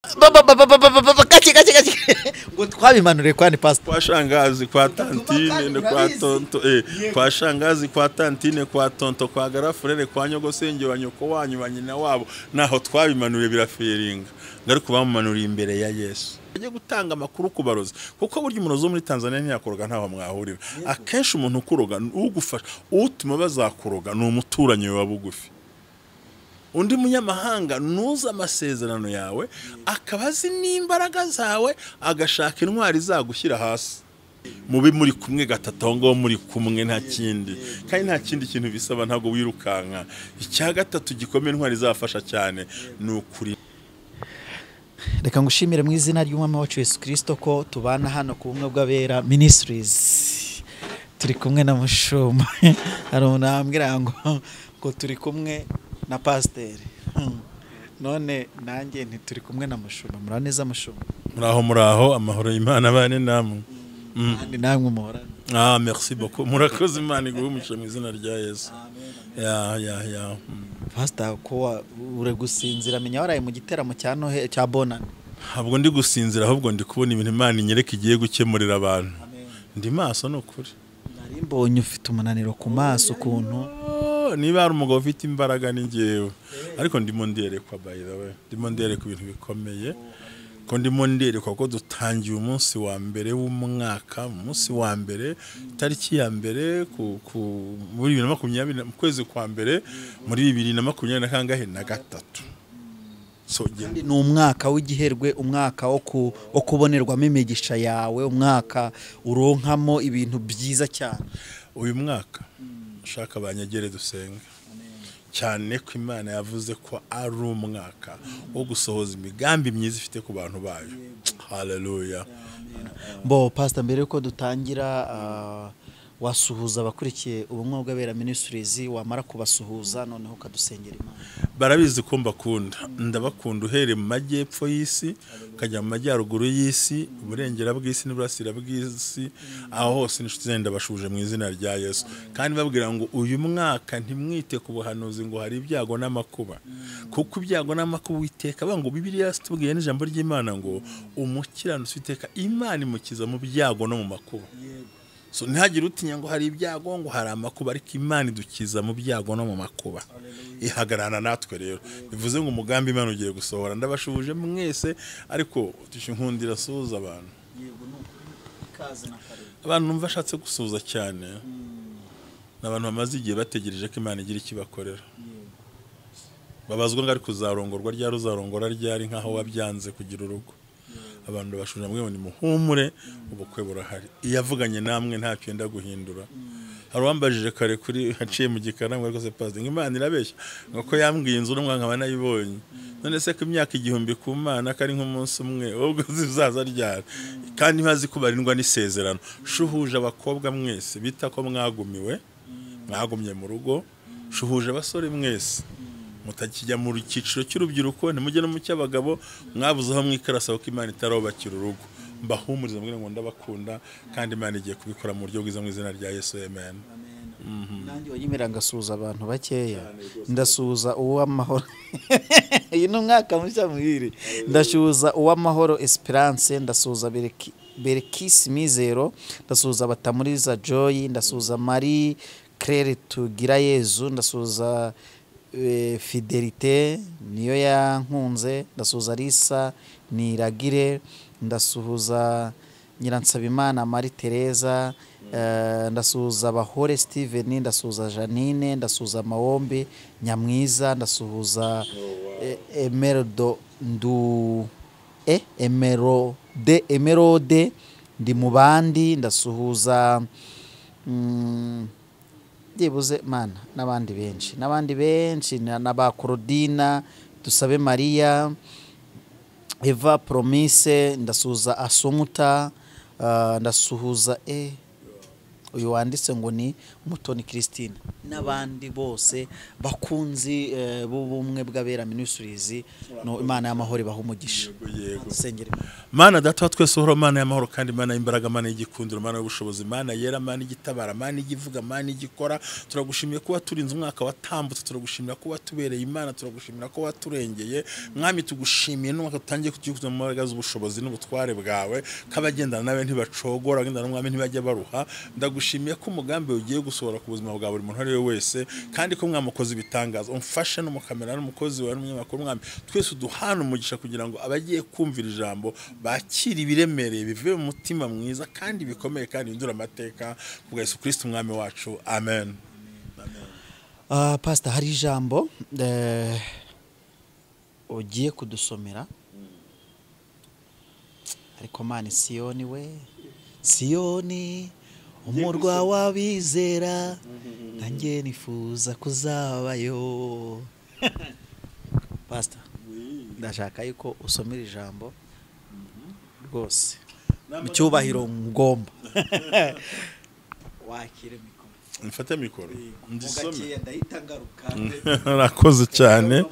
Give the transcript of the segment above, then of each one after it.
Gake ngo twabimanure kwa ni pastor kwa shangazi kwa tantine no kwa tonto kwa shangazi kwa tantine kwa tonto kwa garafurere kwa nyogosenge wa nyoko wanyu banyina wabo naho twabimanure biraferinga ngari kubamumanura imbere ya Yesu ajye gutanga amakuru kubarozi kuko buryo umurozo muri Tanzania ntiyakoroga ntaho mwahurira akenshi umuntu ukuroga ugufasha utuma bazakuroga ni umuturanyi wa bugufi undi munyamahanga nuza amasezerano yawe akabazi n'imbaraga zawe agashaka intwari zagushyira hasi mube muri kumwe gatatu ngo muri kumwe nta kindi kandi nta kindi kintu bisaba ntago wirukanka icya gatatu gikomeye intwari zafasha cyane nukuri. Reka ngushimire mu izina ry'umwami wacu Yesu Kristo ko tubana hano ku bumwe bw'abera ministries turi kumwe na mushumba arunambira ngo turi kumwe na pasiteri none nanjye ntituri kumwe na mushumba. Muraho neza mushumba. Muraho amahoro Imana bane namwe namwe muhora. Merci beaucoup murakoze Imana iguhe umugisha mu izina rya Yesu. Ya pastor ko ure gusinzira menya waraye mu giteramo cya Nohe cya Bonane. Ntabwo ndi gusinzira ahubwo ndi kubona ibintu Imana inyereka igiye gukemurira abantu. Ndi maso no kuri nari mbonye ufite umunaniro ku maso ukuntu niba ari umugabo ufite imbaraga n'ingewe ariko ndimo nderekwa by the way ndimo nderekwa ibintu bikomeye ko ndimo nderekwa ko dutangiye umunsi wa mbere w'umwaka umunsi wa mbere tariki ya mbere muri 2020 mu kwezi kwa mbere muri 2020 kangahe na gatatu. So ni umwaka w'igiherwe umwaka wo kubonerwamo imigisha yawe umwaka uronkamo ibintu byiza cyane. Uyu mwaka ushaka banyegere dusenga cyane ko Imana yavuze ko ari umwaka wo gusohoza imigambi myiza ifite ku bantu bayo. Haleluya. Bo pastor mbere yuko dutangira wasuhuza abakurikiye ubumwe bw'abera ministries wamara kubasuhuza noneho kadusengera Imana. Barabizi ko mbakunda ndabakunda uhere mu majyepfo y'isi kajya mu majyaruguru y'isi uburengera bw'isi n'uburasira bw'isi aho hose n'inshuti zenda bashuje mu izina rya Yesu kandi babwira ngo uyu mwaka ntimwite ku buhanuzi ngo hari ibyago n'amakuba kuko ibyago n'amakuba witeka bango Bibiliya tubwiye n'ijambo ry'Imana ngo umukiranutsi witeka Imana imukiza mu byago no mu makuba. So ntihagire utinya ngo hari ibyago ngo hari amakuba ariko Imana idukiza mu byago no mu makuba ihagarana natwe rero bivuze ngo umugambi Imana ugiye gusohora ndabashubuje mwese ariko tushinkundira suza abantu abantu numva ashatse gusuza cyane n'abantu bamaze igihe bategereje ko Imana igira ikibakorera babazwa ngo ari kuzarongorwa ryari uzarongora ryari nkaho wabyanze kugira urugo abantu bashuje mwe ni muhumure ubukwe burahari iyavuganye namwe nta cyenda guhindura. Hari wambajije kare kuri haciye mu gikara ngo rwose pastor Imana irabeshya ngo yambwiye inzu n'umwanka banayibonye none se ko imyaka igihumbi ku Mana kari nk'umunsi umwe ubwo zizaza ryari kandi ntazi kubarindwa n'isezerano. Shuhuje abakobwa mwese bita ko mwagumye mu rugo shuhuje abasore mwese mutakijya mu cyiciro cy'urubyiruko ntimujye no mu cy'abagabo mwabuze aho mwikarasa ko Imana itarobakira urugo mbahumuriza mbwira ngo ndabakunda kandi Imana igiye kubikora mu buryo bwiza mu izina rya Yesu amen. Nanjye wanyimira ngasuza abantu bakeya ndasuza uw'amahoro iyi n'umwaka mushya muhire ndashuza uw'amahoro Esperance ndasuza Berekisi Mizero ndasuza Batamuriza Joy ndasuza Marie Claire Tugira Yezu ndasuza Fidelite niyo yankunze ndasuhuza Lisa Niragire ndasuhuza Nyiransabimana Marie Teresa ndasuhuza Bahore Steven ndasuhuza Janine ndasuhuza Mawombe Nyamwiza ndasuhuza Emerode ndi mu bandi ndasuhuza Dibuze Mana n'abandi benshi n'aba Claudina Dusabe Maria Eva Promise ndasuhuza Asumuta ndasuhuza uyu wanditse ngo ni Mutoni Christine n'abandi bose bakunzi b'ubumwe bw'abera Ministries. No, Imana y'amahoro ibaha umugisha. Sengera Mana data wa twese uhora Mana y'amahoro kandi Mana y'imbaraga, Mana y'igikundiro, Mana y'ubushobozi, Mana yera, Mana igitabara, Mana igivuga, Mana igikora. Turagushimiye kuba turinze umwaka watambutse, turagushimira kuba tubereye Imana, turagushimira ko waturengeye Mwami. Tugushimiye n'umwaka tutangiye kugira mu mbaraga z'ubushobozi n'ubutware bwawe, kabagendana nawe ntibacogora, bagendana n'Umwami ntibajya baruha. Ndagushimiye ko umugambi ugiye gusohora ku buzima bwa buri muntu ari we wese, kandi ko mwamukoze ibitangaza. Umfashe n'umukamera n'umukozi wawe n'umunyamakuru Mwami, twese uduhana umugisha kugira ngo abagiye kumvira ijambo bakira ibiremereye bivuye mu mutima mwiza kandi bikomeye kandi bindura amateka kubwa Yesu Kristo Umwami wacu. Amen. Pastor, hari ijambo ugiye kudusomera, ariko Mana, Siyoni we, Siyoni umurwa w'abizera, nanjye nifuza kuzabayo. Pastor, ndashaka yuko usomera ijambo rwose mu cyubahiro ngomba. Wakire mikoro. Mfate mikoro ndisome. Ndahita ngaruka. Rakoze cyane.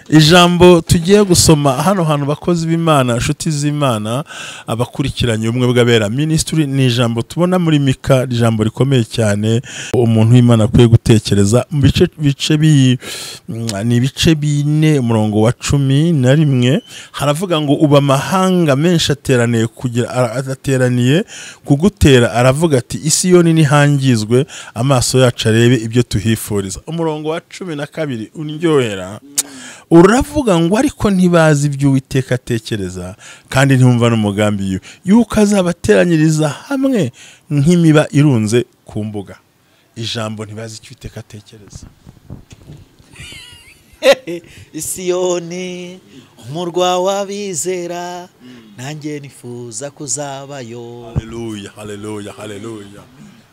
Ijambo tugiye gusoma hano hantu bakozi b'Imana, nshuti z'Imana, abakurikiranye ubumwe bw'abera Ministry, ni ijambo tubona muri Mika, ijambo rikomeye cyane umuntu w'Imana akwiye gutekereza mu bice bine umurongo wa 11. Haravuga ngo uba amahanga menshi ateraniye kugutera, aravuga ati Isiyoni nihangizwe, amaso yacu arebe ibyo tuhifuriza. Umurongo wa 12 unryohera, uravuga ngo ariko ntibazi ibyo Uwiteka atekereza, kandi ntibumva n'umugambi yuko azabateranyiriza hamwe nk'imiba irunze ku mbuga. Ijambo ntibazi icyo Uwiteka atekereza. Isiyoni umurwa w'abizera, nanjye nifuza kuzabayo. Haleluya, haleluya, haleluya.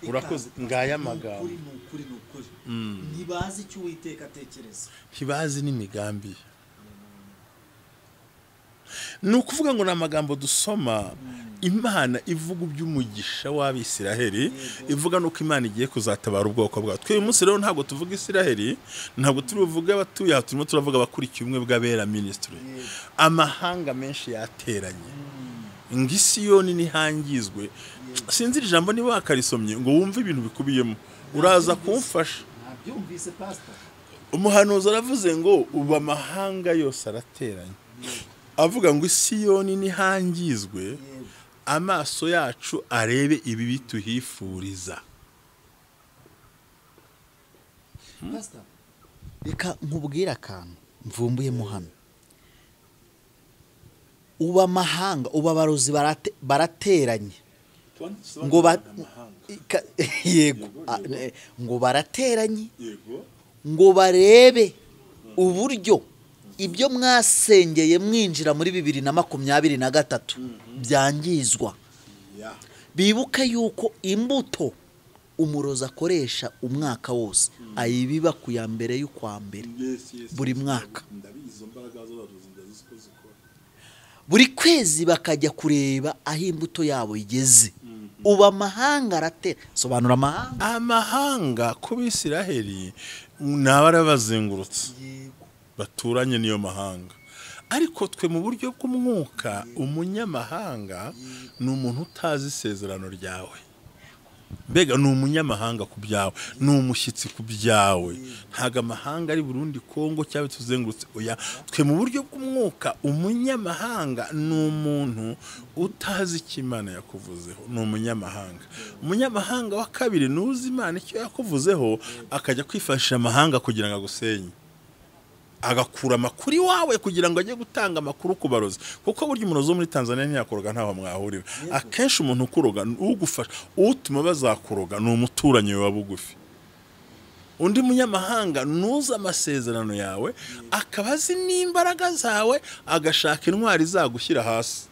Urakoze. Ngaya amagambo. Ntibazi icyo Uwiteka atekereza, ntibazi n'imigambi. Ni ukuvuga ngo n'amagambo dusoma, Imana ivuga iby'umugisha w'Abisiraheli, ivuga nuko Imana igiye kuzatabara ubwoko bwawe. Twe uyu munsi rero ntabwo tuvuga Isiraheli, ntabwo tuvuga abatuye aha, turimo turavuga abakurikiye ubumwe bw'abera Ministry. Amahanga menshi yateranye, ngo Isiyoni nihangizwe. Sinzi ijambo niba wakarisomye ngo wumve ibintu bikubiyemo, uraza kumfasha. Byumvise Pastor. Umuhanuzi aravuze ngo uba amahanga yose arateranye, avuga ngo Isiyoni nihangizwe, amaso yacu arebe ibi bituhifuriza. Pastor, reka nkubwira akantu mvumbuyemo hano. Uba amahanga, uba abarozi barateranye ngo yego, ngo barateranye ngo barebe uburyo ibyo mwasengeye mwinjira muri 2023 byangizwa. Bibuke yuko imbuto umurozi akoresha umwaka wose ayibiba ku ya mbere y'ukwa mbere buri mwaka. Buri kwezi bakajya kureba aho imbuto yabo igeze. Uba amahanga aratera. Sobanura amahanga. Amahanga ku Bisiraheli n'abari bazengurutse baturanye niyo mahanga, ariko twe mu buryo bw'umwuka, umunyamahanga ni umuntu utazi isezerano ryawe. Mbega ni umunyamahanga ku byawe, ni umushyitsi ku byawe. Ntago amahanga ari Burundi, Kongo cyangwa tuzengurutse. Oya, twe mu buryo bw'umwuka, umunyamahanga ni umuntu utazi icyo Imana yakuvuzeho, ni umunyamahanga. Umunyamahanga wa kabiri nuzi Imana icyo yakuvuzeho, akajya kwifashisha amahanga kugira ngo agusenye, agakura amakuru iwawe kugira ngo ajye gutanga amakuru ku barozi. Kuko burya umurozi wo muri Tanzania ntiyakoroga ntaho mwahuriwe. Akenshi umuntu ukuroga, ugufasha, utuma bazakuroga ni umuturanyi wa bugufi. Undi munyamahanga nuza amasezerano yawe, akabazi n'imbaraga zawe, agashaka intwari zagushyira hasi,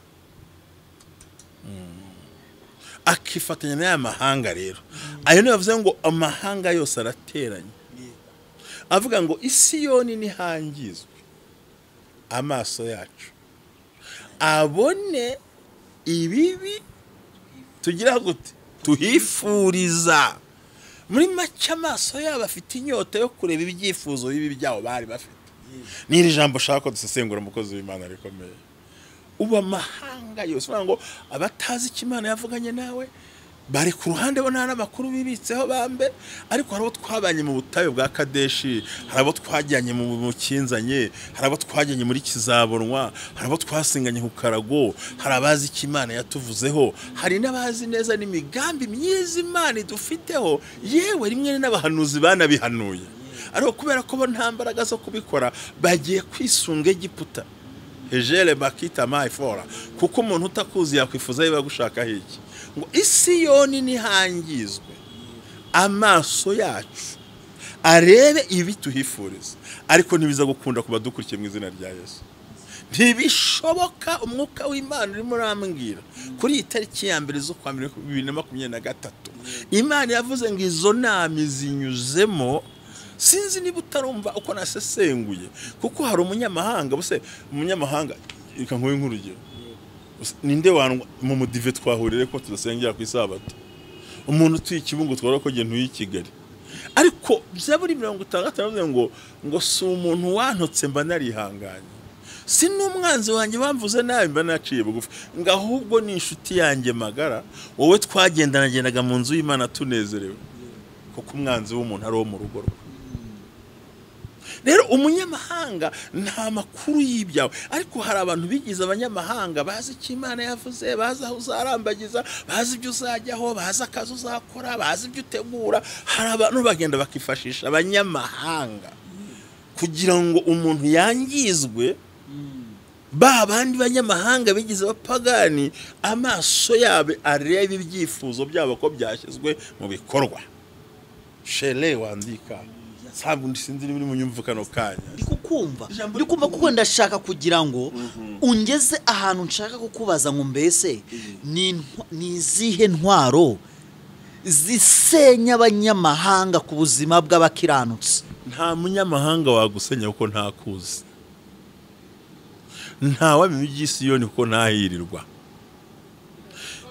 akifatanya n'aya mahanga. Rero ayo niyo bavuze ngo amahanga yose arateranye, avuga ngo Isiyoni nihangizwe, amaso yacu abone ibibi tugira gute tuhifuriza. Muri make amaso yabo afite inyota yo kureba ibyifuzo bibi byabo bari bafite. N'iri jambo shaka dusesengura umukozi w'Imana rikomeye. Uba mahanga yose ngo abatazi icyo Imana yavuganye nawe bari ku ruhande bo nta n'amakuru bibitseho bambe, ariko hari abo twabanye mu butayu bwa Kadeshi, hari abo twajyanye mu Kinzanye, hari abo twajyanye muri Kizabonwa, hari abo twasinganye ku Karago, hari abazi icyo Imana yatuvuzeho, hari n'abazi neza n'imigambi myiza Imana idufiteho, yewe rimwe n'abahanuzi banabihanuye, ariko kubera ko bo nta mbaraga zo kubikora bagiye kwisunga Egiputa. Ejele bakita maifora, kuko umuntu utakuzi yakwifuza yiba gushaka hiki ngo Isiyoni nihangizwe, amaso yacu arebe ibi tuhifuriza, ariko ntibiza gukunda kuba dukurikiye mu izina rya Yesu. Ntibishoboka umwuka w'Imana urimo urambwira kuri iyi tariki ya mbere zo kwa 2023 Imana yavuze ngo izo nama zinyuzemo. Sinzi niba utarumva uko nasesenguye, kuko hari umunyamahanga, bose umunyamahanga reka nkuye nk'urugero, ninde wanwa mu mudive twahurire ko tudasengera ku isabato, umuntu tuyi Kibungo twara ko gento yi Kigali, ariko byaburi 56 ngo si umuntu wantotse mba narihanganye, si n'umwanzi wanjye bamvuze nabi mba naciye bugufi, ngahubwo ni inshuti yanjye magara, wowe twagendanagendaga mu nzu y'Imana tunezerewe, kuko umwanzi w'umuntu ari wo mu rugo rwe. Rero umunyamahanga nta makuru y'ibyawe, ariko hari abantu bigize abanyamahanga bazi icyo Imana yavuze, bazi aho uzarambagiza, bazi ibyo uzajyaho, bazi akazi uzakora, bazi ibyo utegura. Hari abantu bagenda bakifashisha abanyamahanga kugira ngo umuntu yangizwe. Ba bandi banyamahanga bigize abapagani, amaso yabo areba ibyifuzo byabo ko byashyizwe mu bikorwa. Shele wandika sabwo ndisinzi muri munyumvukano kanya ndikumva kuko ndashaka kugira ngo ungeze ahantu nshaka kukubaza ngo mbese ni izihe ntwaro zisenya abanyamahanga ku buzima bw'abakiranutsi. Nta munyamahanga wagusenya kuko ntakuzi, nta wamenya iby'Isiyoni kuko ntahirirwa.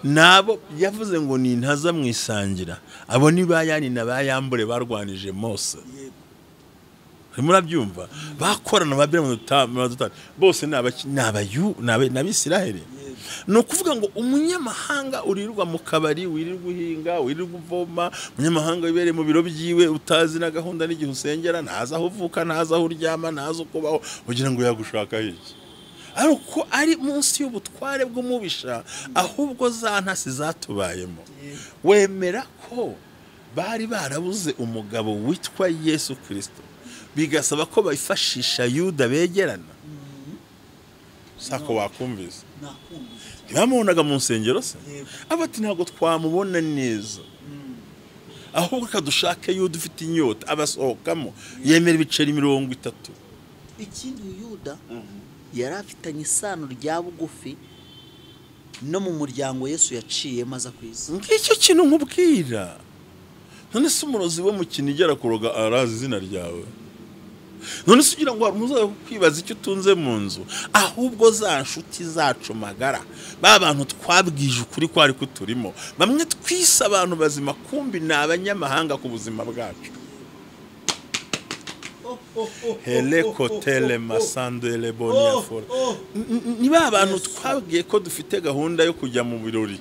Nabo yavuze ngo ni ntaza mwisangira, abo ni bayani na bayambure barwanije Mose. Murabyumva bakorana babire mu dutatu bose n'Abisiraheli. No kuvuga ngo umunyamahanga urirwa mu kabari, wirirwa uhinga, wirirwa uvoma, umunyamahanga wibere mu biro byiwe utazi na gahunda n'igihe usengera, ntaza aho uvuka, ntaza aho uryama, ntaza kubaho, ugira ngo yagushaka iki. Ariko ari munsi y'ubutware bw'umubisha, ahubwo za ntasi zatubayemo. Wemera ko bari barabuze umugabo witwa Yesu Kristo, bigasaba ko bayifashisha Yuda begerana. Sako wakumvise ntibamubonaga mu nsengero se, abati ntabwo twamubona neza, ahubwo kadushake Yuda ufite inyota abasohokamo yemera ibiceri 30. Ikindi Yuda yari afitanye isano rya bugufi no mu muryango Yesu yaciye maza kwisi. Ngicyo kintu nkubwira, none se umurozi wo mu kinigera kuroga arazi izina ryawe, none se ugira ngo muzaye kwibaza icyo utunze mu nzu, ahubwo za nshuti zacu magara, ba bantu twabwije ukuri ko ari kuturimo, bamwe twisa abantu bazima, kumbi n'abanyamahanga ku buzima bwacu. Heleko tele masando elebonia for. Niba abantu twabwiye ko dufite gahunda yo kujya mu birori,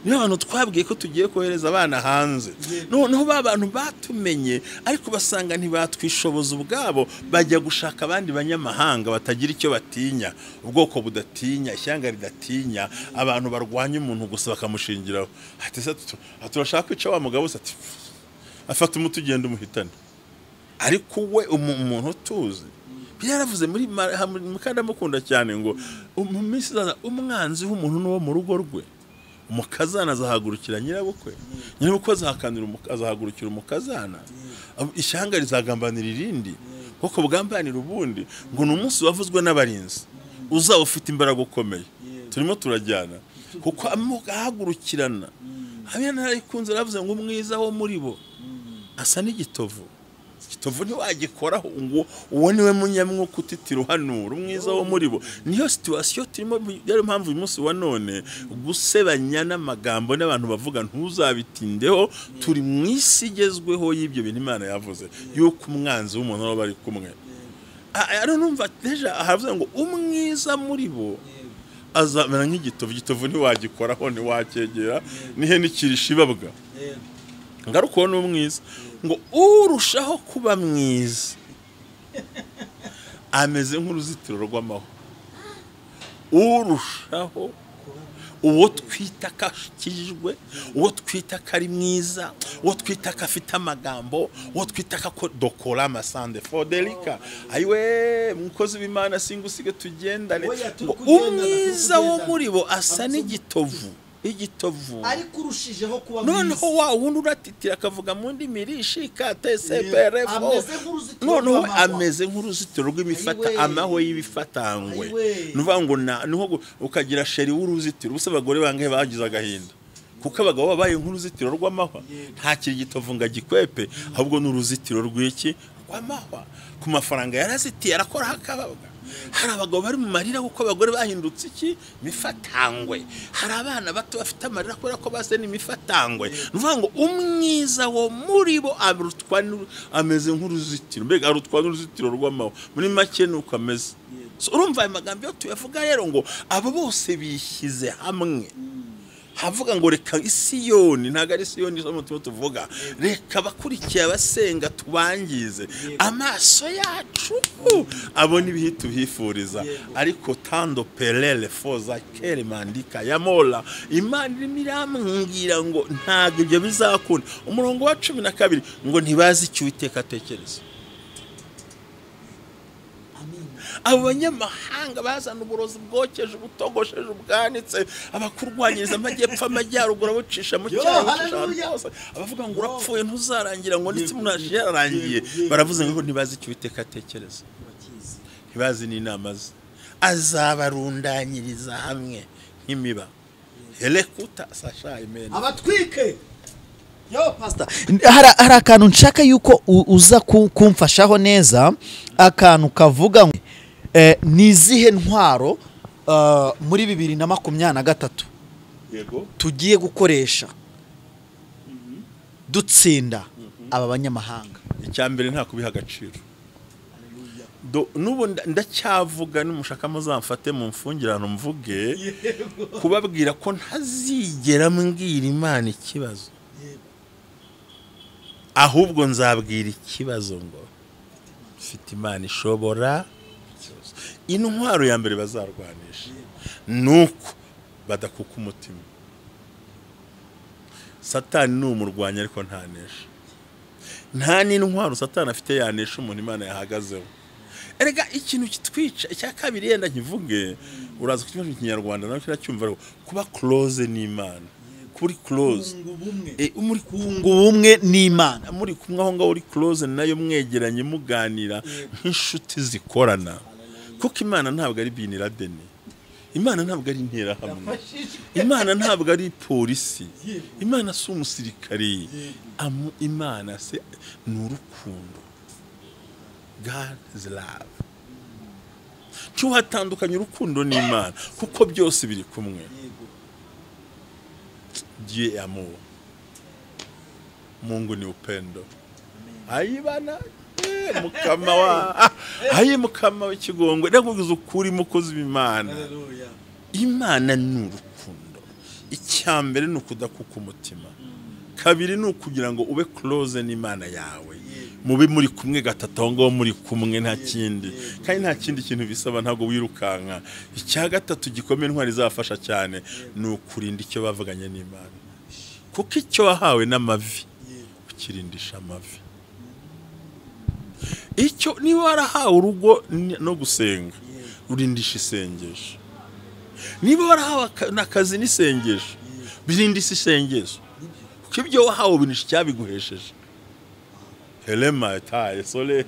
niba abantu twabwiye ko tugiye kohereza abana hanze, noneho ba bantu batumenye ariko basanga ntibatwishoboza ubwabo, bajya gushaka abandi banyamahanga batagira icyo batinya, ubwoko budatinya, ishyanga ridatinya, abantu barwanya umuntu gusa bakamushingiraho. Ati se turashaka kwica wa mugabo, ati afata umuti ugenda umuhitane. Ariko we umuntu tuzi byaravuze muri mukanda mukunda cyane ngo mu minsi umwanzi w'umuntu n'uwo mu rugo rwe, umukazana azahagurukira nyirabukwe, nyirabukwe azahagurukira umukazana, ishyanga rizagambanira irindi kuko bugambanira ubundi, ngo n'umunsi wavuzwe n'abarinzi uzaba ufite imbaraga ukomeye. Turimo turajyana kuko ahagurukirana habya narikunze ravuze ngo umwiza wo muri bo asa n'igitovu igitovu ntiwagikoraho ngo uwo niwe munyamwuka utitira uhanura umwiza wo muri bo. Niyo situation turimo, yari mpamvu uyu munsi wa none gusebanya n'amagambo n'abantu bavuga ntuzabitindeho. Turi mu isi igezweho y'ibyo bintu Imana yavuze yuko umwanzi w'umuntu aba bari kumwe. Ari numva deja ahavuze ngo umwiza muri bo azamera nk'igitovu. Igitovu ntiwagikoraho ntiwakegera nihe nikirishibabwa. Ngaruko n'umwiza ngo urushaho kuba mwiza ameze nk'uruzitiro rw'amahwa. Urushaho uwo twita kashikijwe, uwo twita kari mwiza, uwo twita kafite amagambo, uwo twita ko dokora amasande fodelika. Ayiwe mukozi w'Imana singusige tugendane. Umwiza wo muri bo asa n'igitovu. Igitovu ariko urushijeho kuba mwiza. Noneho wa wundi uratitira akavuga mu ndimi rishika TCPRFO. Noneho ameze nk'uruzitiro rw'imifata amahwe y'ibifatangwe. Nuvuga ngo niho ukagira sheri w'uruzitiro. Ubuse abagore bangahe bagize agahinda kuko abagabo babaye nk'uruzitiro rw'amahwa. Nta kiri gitovu ngo agikwepe, ahubwo n'uruzitiro rw'iki rw'amahwa. Ku mafaranga yarazitiye arakora hakababwa. Hari abagabo bari mu marira kuko abagore bahindutse iki mifatangwe. Hari abana bato bafite amarira kubera ko base n'imifatangwe. Nuvuga ngo umwiza wo muri bo arutwa ameze nk'uruzitiro. Mbega arutwa n'uruzitiro rw'amahwa. Muri make nuko ameze. Urumva aya magambo yo tuyavuga rero ngo abo bose bishyize hamwe. Havuga ngo reka Isiyoni, ntago ari Isiyoni zo mutumo tuvuga, reka bakurikiye abasenga tubangize amaso yacu abona ibihita bihifuriza. Ariko tando pelele foza kere mandika yamola Imana irambwira ngo ntago ibyo bizakunda. Umurongo wa 12 ngo ntibazi icyo Uwiteka atekereza. Abo banyamahanga bazana uburozi bwokeje ubutogosheje ubwanitse, abakurwanyiriza amajyepfo amajyaruguru abucisha mu cyaro cyose. Abavuga ngo urapfuye ntuzarangira ngo ndetse munaje yararangiye. Baravuze ngo ntibazi icyo Uwiteka atekereza. Ntibazi n'inama ze. Azabarundanyiriza hamwe nk'imiba. Helekuta sasha imene. Abatwike. Yo pastor, hari akantu nshaka yuko uza kumfashaho neza, akantu kavuga ngo nizihe ntwaro muri 2023 yego tugiye gukoresha dutsinda aba banyamahanga. Icyambere nta kubiha agaciro. Nubu ndacyavuga n'umushaka muzamfate mu mfungirano mvuge kubabwira ko ntazigera mbwira Imana ikibazo, ahubwo nzabwira ikibazo ngo mfite Imana ishobora. Intwaro ya mbere bazarwanisha nuko badakuka umutima. Satani n'umurwanya ariko ntanesha. Nta n'intwaro Satani afite yanesha umuntu Imana yahagazeho. Erega ikintu kitwica icya kabiri yenda nkivuge, uraza kukivuga mu Kinyarwanda nawe kiracyumva kuba close n'Imana. Kuri close muri kungu bumwe n'Imana, muri kumwe aho ngaho uri close nayo mwegeranye muganira nk'inshuti zikorana. Kuko Imana ntabwo ari Bin Laden, Imana ntabwo ari intera hamwe, Imana ntabwo ari polisi, Imana si umusirikare. Imana se ni urukundo. God is love. Cyuhatandukanye urukundo n'Imana kuko byose biri kumwe. Dieu est amour. Mungu ni upendo. Ayibana mukama wa mukama w'ikigongwe. Ndakuvuza ukuri mukozi w'Imana. Imana ni urukundo. Icyambere ni ukudakuka umutima. Kabiri ni ukugira ngo ube close n'Imana yawe. Mube muri kumwe gatatu aho ngaho muri kumwe nta kindi. Kandi nta kindi kintu bisaba ntago wirukanka. Icya gatatu gikomeye ntwari zafasha cyane ni ukurinda icyo bavuganye n'Imana. Kuko icyo wahawe n'amavi ukirindisha amavi. Icyo niba warahawe urugo no gusenga urindisha isengesho. Niba warahawe n'akazi n'isengesho birindisha isengesho. Kuko ibyo wahawe binisha cyabiguhesheje. Helema taye sole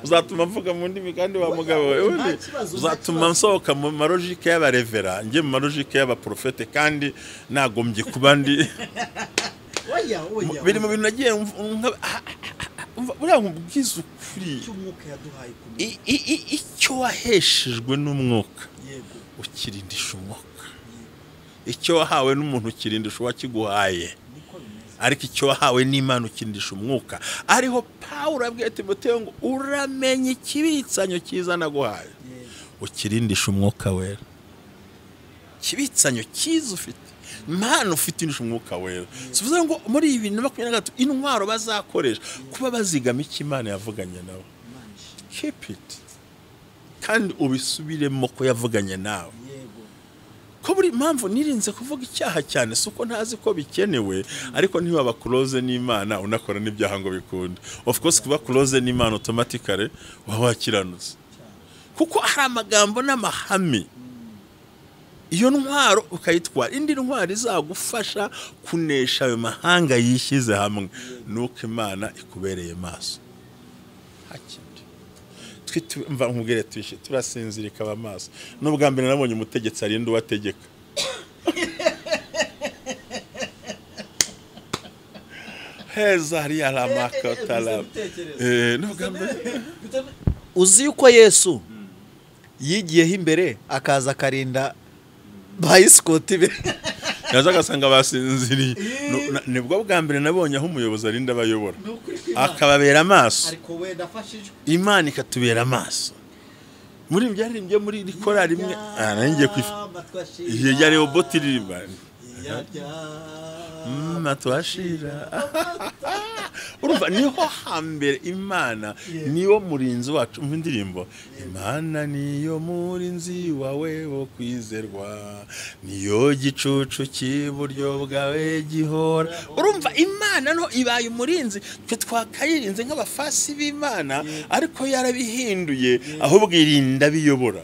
uzatuma mvuga mu ndimi kandi wa mugabo wewe uzatuma nsohoka mu marojike y'abarevera nge mu marojike y'abaprofete kandi nagombye kuba ndi biri mu bintu nagiye buriya nkubwiza ukuri cy'umwuka yaduhaye icyo waheshejwe n'umwuka ukirindisha umwuka, icyo wahawe n'umuntu ukirindisha uwakiguhaye, ariko icyo wahawe n'Imana ukirindisha umwuka. Ariho Pawulo abwiye Timoteyo ngo uramenye ikibitsanyo cyiza naguhaye, ukirindisha umwuka wera. Kibitsanyo cyiza ufite, impano ufite indisha umwuka wera. Sivuze ngo muri 2023 intwaro bazakoresha kuba bazigama icyo Imana yavuganye nawe. Keep it. Kandi ubisubiremo ko yavuganye nawe. Ko buri mpamvu nirinze kuvuga icyaha cyane suko ntazi ko bikenewe, ariko ntiwaba close n'Imana unakora n'ibyaha ngo bikunde. Of course kuba close n'Imana automatically wakiranutse, kuko hari amagambo n'amahame. Iyo ntwaro ukayitwara, indi ntwaro izagufasha kunesha ayo mahanga yishyize hamwe, nuko Imana ikubereye maso. Hakindi mva nkubwire twishe turasinzirika abamaso. N'ubwa mbere nabonye umutegetsi arinda uwategeka. Heza hari alamakotala. N'ubwa mbere uzi yuko Yesu yigiyeho imbere akaza karinda bayisikoti be. Yaza gasanga basinziriye. Nibwo bwa mbere nabonye aho umuyobozi arinda bayobora akababera amaso, ariko we ndafashijwe Imana ikatubera amaso. Muri byaririmbye muri rikora rimwe nangiye kwifa iyo yari robot iririmba twashira. Urumva niho hambere Imana niyo murinzi wacu mu ndirimbo. Imana niyo murinzi wawe wo kwizerwa, niyo gicucu cy'iburyo bwawe gihora. Urumva Imana no ibaye umurinzi, twe twakayirinze nk'abafasi b'Imana, ariko yarabihinduye ahubwo irinda biyobora.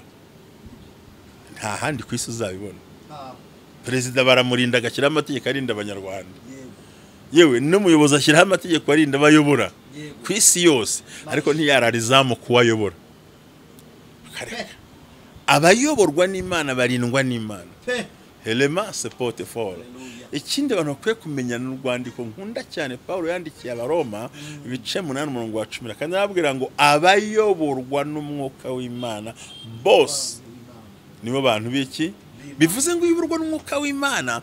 Nta handi ku isi uzabibona. Perezida baramurinda agashyiraho amategeko arinda abanyarwanda, yewe n'umuyobozi ashyiraho amategeko arinda abayobora ku isi yose, ariko ntiyararizamu kuwayobora. Abayoborwa n'Imana barindwa n'Imana. Helema se portefeuille. Ikindi abantu bakwiye kumenya n'urwandiko nkunda cyane Pawulo yandikiye Abaroma ibice 8:10, kandi arabwira ngo abayoborwa n'umwuka w'Imana bose nibo bantu biki. Bivuze ngo uyoborwa n'umwuka w'Imana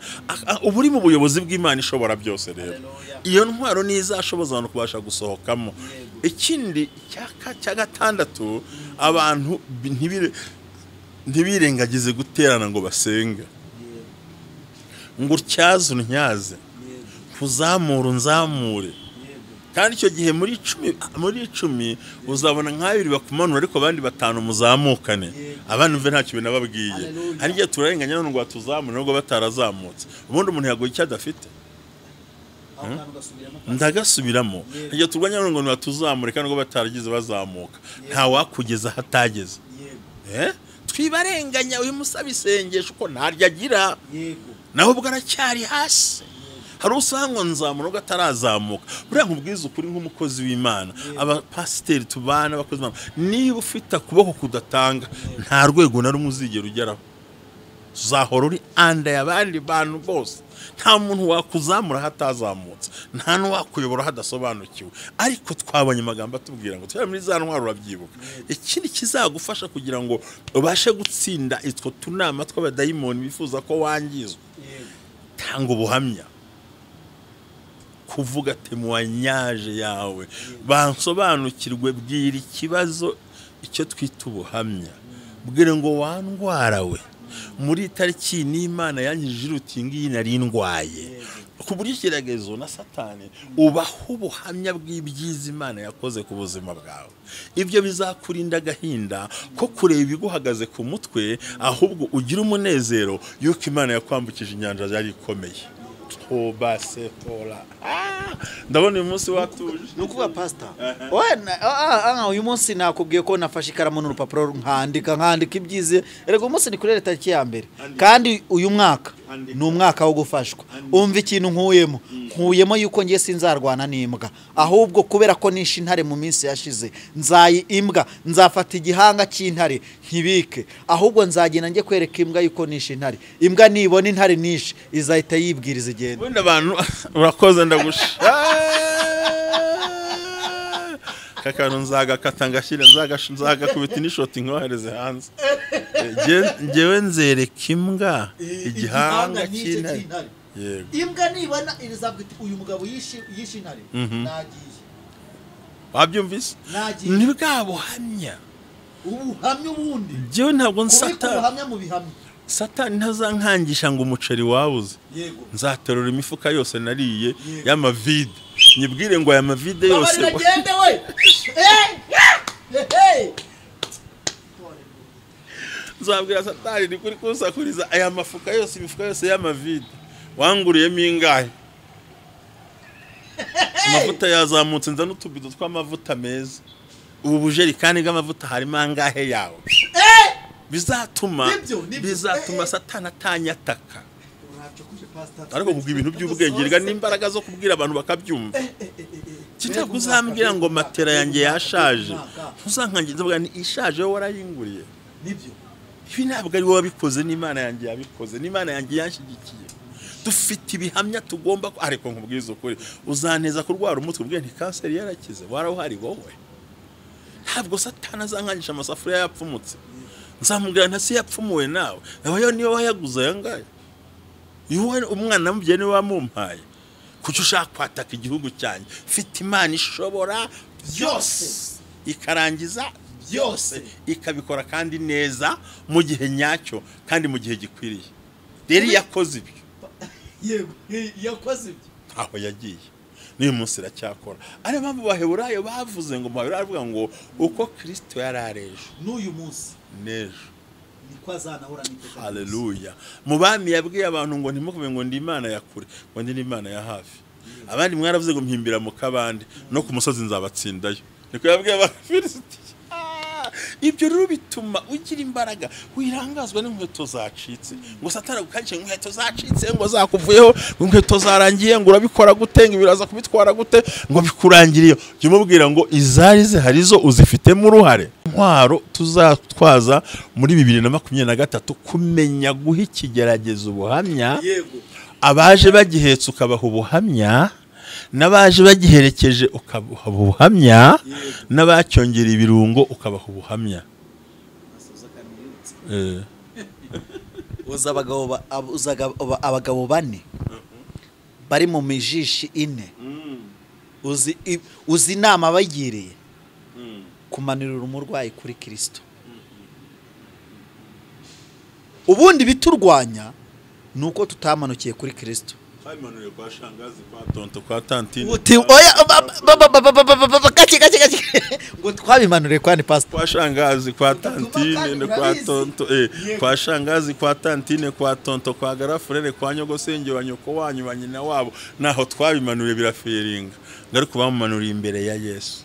uba uri mu buyobozi bw'Imana ishobora byose. Rero iyo ntwaro nizashoboza abantu kubasha gusohokamo. Ikindi cya gatandatu, abantu ntibirengagize guterana ngo basenge, ngo utyaze untyaze, kuzamura unzamure. Kandi icyo gihe muri 10 uzabona nk'abiri bakumanura, ariko abandi 5 muzamukane. Abantu mve ntacyo binababwiye. Hari igihe turarenganya none ngo batuzamure nubwo batarazamutse. Ubundi umuntu yagoye icyo adafite ndagasubiramo. Igihe turwanya none ngo batuzamure kandi ngo bataragize bazamuka, nta wakugeza hatageze. Twibarenganya uyu musaba isengesho uko ntarya agira, naho ubwo aracyari hasi. Hari usanga nzamura ngo atarazamuka. Buriya nkubwiza ukuri nk'umukozi w'Imana, abapasiteri tubana bakoze Imana, niba ufite akuboko kudatanga, nta rwego na rumwe uzigera ugeraho. Uzahora uri anda y'abandi bantu bose. Nta muntu wakuzamura hatazamutse, nta n'uwakuyobora hadasobanukiwe. Ariko twabonye amagambo atubwira ngo twari muri za ntwaro urabyibuka. Ikindi kizagufasha kugira ngo ubashe gutsinda itwo tunama tw'abadayimoni bifuza ko wangizwa, tanga ubuhamya. Kuvuga temoignage yawe, bansobanukirwe, bwira ikibazo icyo twita ubuhamya. Bwire ngo wandwara we, muri tariki n'Imana yanyijije utingi nari ndwaye. Ku buryo ikiragezo na Satani ubaho ubuhamya bw'ibyiza Imana yakoze ku buzima bwawe. Ibyo bizakurinda agahinda ko kureba ibiguhagaze ku mutwe, ahubwo ugira umunezero yuko Imana yakwambukije inyanja yari ikomeye. Obase hola. Ndabona uyu munsi watuje. Nukuvuga pastor. Uyu munsi nakubwiye ko nafashe ikaramu n'urupapuro nkandika ibyize. Erego umunsi ni kuri leta ya mbere. Kandi uyu mwaka ni umwaka wo gufashwa. Umva ikintu nkuyemo yuko ngiye sinzarwana n'imbwa. Ahubwo kubera ko nishe intare mu minsi yashize, nzayi imbwa, nzafata igihanga cy'intare nkibike. Ahubwo nzagenda ngiye kwereka imbwa yuko nishe intare. Imbwa nibona intare nishe izahita yibwiriza igenda. Wenda abantu urakoze ndagusha. kakanu nzagakata ngashyira nzagakubita n'ishoti nkohereze hanze. Ngewe nzereka imbwa igihanga cy'intare. Yego. Imbwa nibana irizabwita uyu mugabo yishe intare nagiye. Wabyumvise? Ni bwa buhamya. Ubuhamya ubundi. Ngewe ntabwo nsata. Ubuhamya mu bihamya. Satani ntazankangisha ngo umuceri wabuze. Yego. Nzaterura imifuka yose nariye y'amavide. Nyibwire ngo aya mavide yose. Bagende we. Nzabwira Satani ni kuri kusakuriza aya mafuka yose imifuka yose y'amavide. Wanguriyemo ingahe? Amavuta yazamutse nza n'utubido tw'amavuta meza. Ubu bujerikani bw'amavuta harimo angahe yawe? Bizatuma Satani atanyataka. Ariko kubwira ibintu by'ubwenge n'imbaraga zo kubwira abantu bakabyumva. Ntabwo uzambwira ngo matera yanjye yashaje. Ntuzankangiza vuga ni ishaje wowe warayinguriye. Nibyo. Ibi ntabwo ari wowe wabikoze, n'Imana yanjye yabikoze, n'Imana yanjye yanshyigikiye. Dufite ibihamya tugomba ariko nkubwiza ukuri uzaneza kurwara umutwe ubwe nti kanseri yarakize warahari wowe. Ntabwo Satani azankangisha amasafuriya yapfumutse. Nzamubwira ntasi yapfumuwe nawe. Nawe niyo wayaguza yangaye. Iwe umwana mubye ni wamumpaye. Kuki ushaka kwataka igihugu cyanjye? Fite Imana ishobora byose ikarangiza byose ikabikora kandi neza mu gihe nyacyo kandi mu gihe gikwiriye. Rero yakoze ibyo. Yego, yakoze ibyo. Aho yagiye. N'uyu munsi iracyakora. Ari mpamvu Baheburayo bavuze ngo Baheburayo ngo uko Kristo yarareje n'uyu munsi nejo niko azanahora n'iteka. Haleluya. Mu bami yabwiye abantu ngo ntimukube ngo ndi Imana ya kure, ngo ndi Imana ya hafi. Abandi mwaravuze ngo mpimbira mu kabande no ku musozi nzabatsindayo. Niko yabwiye abafilisiti. Ibyo rero bituma ugira imbaraga wirangazwa n'inkweto zacitse ngo Satani gukangisha inkweto zacitse ngo zakuvuyeho inkweto zarangiye ngo urabikora gute ngo biraza kubitwara gute ngo bikurangiriye. Jye mubwira ngo izari zihari zo uzifitemo uruhare. Intwaro tuzatwaza muri 2023 kumenya guha ikigeragezo ubuhamya. Yego. Abaje bagihetse ukabaha ubuhamya, n'abaje bagiherekeje ukabaha ubuhamya, n'abacyongera ibirungo ukabaha ubuhamya. Abagabo bane bari mu mijishi ine. Uzi inama bagiriye kumanurira umurwayi kuri Kristo. Ubundi biturwanya nuko tutamanukiye kuri Kristo. Twabimanuriye kwa shangazi, kwa tonto, kwa tantine. Uti oya kake ngo twabimanuriye kwa ni pastor. Kwa shangazi, kwa tantine, kwa tonto, kwa shangazi, kwa tantine, kwa tonto, kwa garafurere, kwa nyogosenge wa nyoko wanyu wa nyina wabo, naho twabimanuriye biraferinga. Ngari kubamanuriye imbere ya Yesu.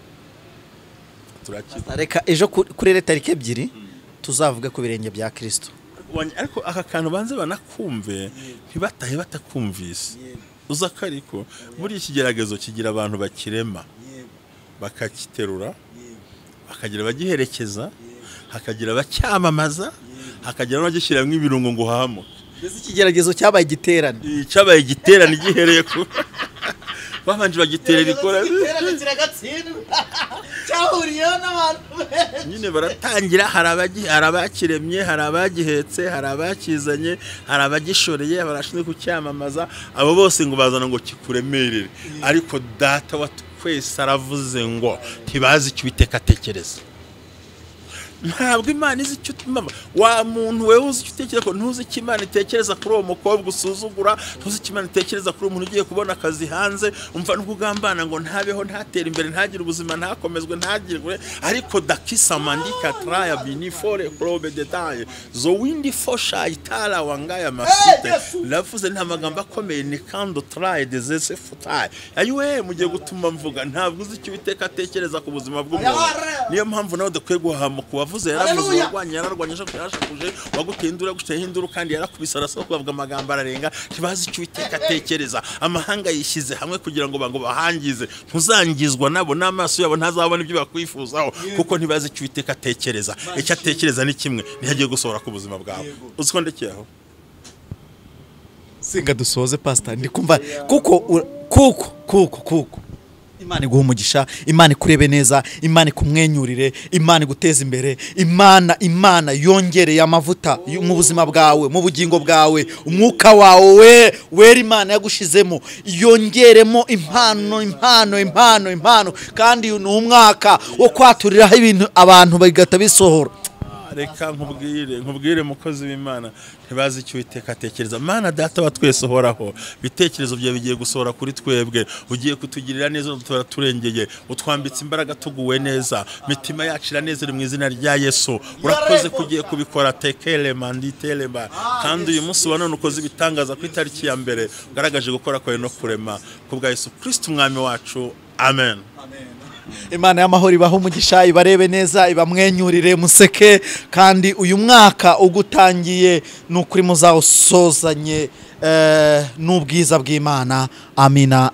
Turakira. Reka ejo kuri leta tariki 2 tuzavuga ku birenge bya Kristo. Ariko aka kantu banze banakumve ntibatahe batakumvise. Uza kariko muri ikigeragezo kigira abantu bakirema bakakiterura, hakagira bagiherekeza, hakagira bacyamamaza, hakagira n'abagishyiramo ibirungo ngo hamo. Mbese ikigeragezo cyabaye igiterane. Cyabaye igiterane gihereye ku babanje bagiterera ikora cyahuriyeho n'abantu nyine baratangira. Hari abakiremye, hari abagihetse, hari abakizanye, hari abagishoreye, barashinzwe kucyamamaza. Abo bose ngo bazana ngo kikuremerere. Ariko data wa twese aravuze ngo ntibazi icyo Uwiteka atekereza. Ntabwo Imana izi icyo mama wa muntu wewe uzi icyo utekereza ko ntuzi icyo Imana itekereza kuri uwo mukobwa usuzugura, ntuzi icyo Imana itekereza kuri umuntu ugiye kubona akazi hanze, umva no kugambana ngo ntabeho, ntatera imbere, ntagire ubuzima, ntakomezwe, ntagirwe. Ariko dakisa mandika traya binifore probe detail zo windi fosha itala wangaya masite lavuze nta magambo akomeye ni kando traya desese futai ayiwe mugiye gutuma mvuga ntabwo uzi icyo Uwiteka atekereza ku buzima bw'umuntu. Niyo mpamvu nawe dakwiye guhama wavuze yaravuze yararwanyije yashakuje wagutindura gushahindura kandi yarakubise arasaba kuvuga amagambo ararenga ntibazi icyo Uwiteka atekereza. Amahanga yishyize hamwe kugira ngo bahangize, ntuzangizwa nabo n'amaso yabo ntazabona ibyo bakwifuzaho kuko ntibazi icyo Uwiteka atekereza. Icyo atekereza ni kimwe, ntihagiye gusohora ku buzima bwawe. Uziko ndekeyeho singa dusoze pastor ndikumva kuko Imana iguhe umugisha, Imana ikurebe neza, Imana ikumwenyurire, Imana iguteze imbere, Imana yongereye amavuta mu buzima bwawe, mu bugingo bwawe, umwuka wawe wera Imana yagushizemo yongeremo impano, kandi ni umwaka wo kwaturiraho ibintu abantu bagata bisohora. Reka nkubwire mukozi w'Imana, ntibazi icyo Uwiteka atekereza. Mana data wa twese uhoraho, bitekerezo byawe bigiye gusohora kuri twebwe, ugiye kutugirira neza, turengeye, utwambitse imbaraga, tuguwe neza, mitima yacu iranezere mu izina rya Yesu. Urakoze kugiye kubikora, tekele manditeleba, kandi uyu munsi wa none ukoze ibitangaza ku itariki ya mbere, ugaragaje gukora kwawe no kurema, kubwa Yesu Kristo umwami wacu, amen. Imana y'amahoro ibahe umugisha, ibarebe neza, ibamwenyurire, museke, kandi uyu mwaka ugutangiye n'ukuri muzawusozanye n'ubwiza bw'Imana. Amina.